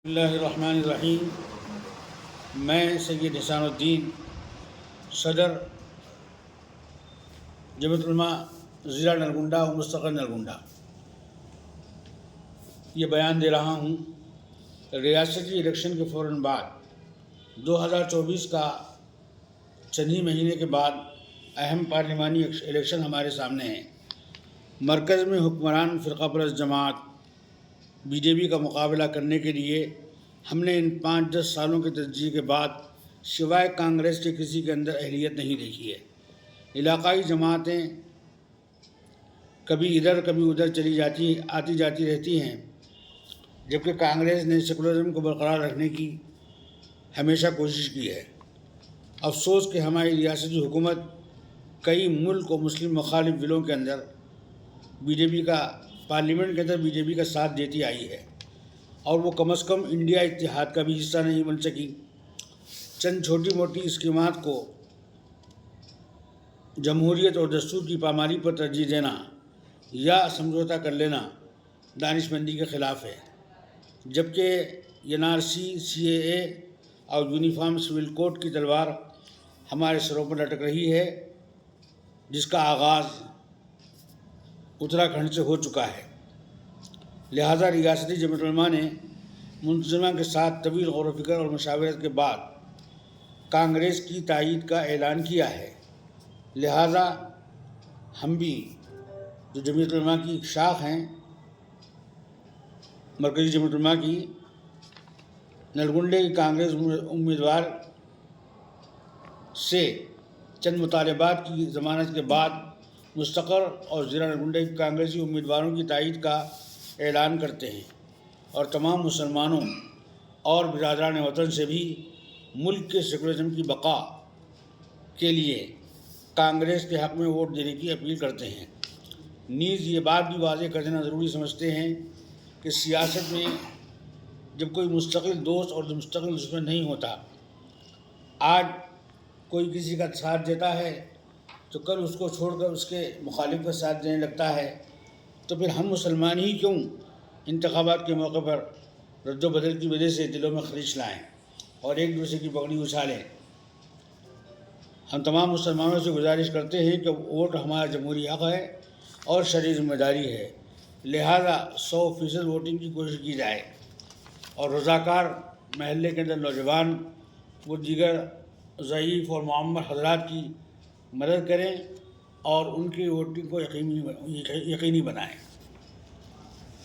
بسم اللہ الرحمن الرحیم۔ میں سید احسان الدین صدر جمعیت علماء ضلع نلگنڈا و مستقل نلگنڈا یہ بیان دے رہا ہوں ریاستی الیکشن کے فوراً بعد 2024 کا چند ہی مہینے کے بعد اہم پارلیمانی الیکشن ہمارے سامنے ہیں۔ مرکز میں حکمران فرقہ پرست جماعت بی جے پی کا مقابلہ کرنے کے لیے ہم نے ان 5-10 سالوں کے تجزیے کے بعد سوائے کانگریس کے کسی کے اندر اہلیت نہیں دیکھی ہے۔ علاقائی جماعتیں کبھی ادھر کبھی ادھر آتی جاتی رہتی ہیں، جبکہ کانگریس نے سیکولرزم کو برقرار رکھنے کی ہمیشہ کوشش کی ہے۔ افسوس کہ ہماری ریاستی حکومت کئی ملک و مسلم مخالف بلوں کے اندر پارلیمنٹ کے اندر بی جے پی کا ساتھ دیتی آئی ہے، اور وہ کم از کم انڈیا اتحاد کا بھی حصہ نہیں بن سکی۔ چند چھوٹی موٹی اسکیمات کو جمہوریت اور دستور کی پامالی پر ترجیح دینا یا سمجھوتہ کر لینا دانش مندی کے خلاف ہے، جبکہ این آر سی، سی اے اے اور یونیفارم سول کوڈ کی تلوار ہمارے سروں پر لٹک رہی ہے، جس کا آغاز اتراکھنڈ سے ہو چکا ہے۔ لہٰذا ریاستی جمعیت علماء نے منتظمہ کے ساتھ طویل غور و فکر اور مشاورت کے بعد کانگریس کی تائید کا اعلان کیا ہے۔ لہٰذا ہم بھی جو جمعیت علماء کی ایک شاخ ہیں، مرکزی جمعیت علماء کی، نلگنڈے کی کانگریس امیدوار سے چند مطالبات کی ضمانت کے بعد مستقر اور ضلع نلگنڈے کی کانگریسی امیدواروں کی تائید کا اعلان کرتے ہیں، اور تمام مسلمانوں اور برادران وطن سے بھی ملک کے سیکولرزم کی بقا کے لیے کانگریس کے حق میں ووٹ دینے کی اپیل کرتے ہیں۔ نیز یہ بات بھی واضح کر دینا ضروری سمجھتے ہیں کہ سیاست میں جب کوئی مستقل دوست اور مستقل دشمن نہیں ہوتا، آج کوئی کسی کا ساتھ دیتا ہے تو کل اس کو چھوڑ کر اس کے مخالف کا ساتھ دینے لگتا ہے، تو پھر ہم مسلمان ہی کیوں انتخابات کے موقع پر رد و بدل کی وجہ سے دلوں میں خلیش لائیں اور ایک دوسرے کی پگڑی اچھالیں۔ ہم تمام مسلمانوں سے گزارش کرتے ہیں کہ ووٹ ہمارا جمہوری حق ہے اور شرعی ذمہ داری ہے، لہٰذا 100% ووٹنگ کی کوشش کی جائے، اور رضاکار محلے کے اندر نوجوان وہ دیگر ضعیف اور معمر حضرات کی مدد کریں اور ان کی ووٹنگ کو یقینی بنائیں۔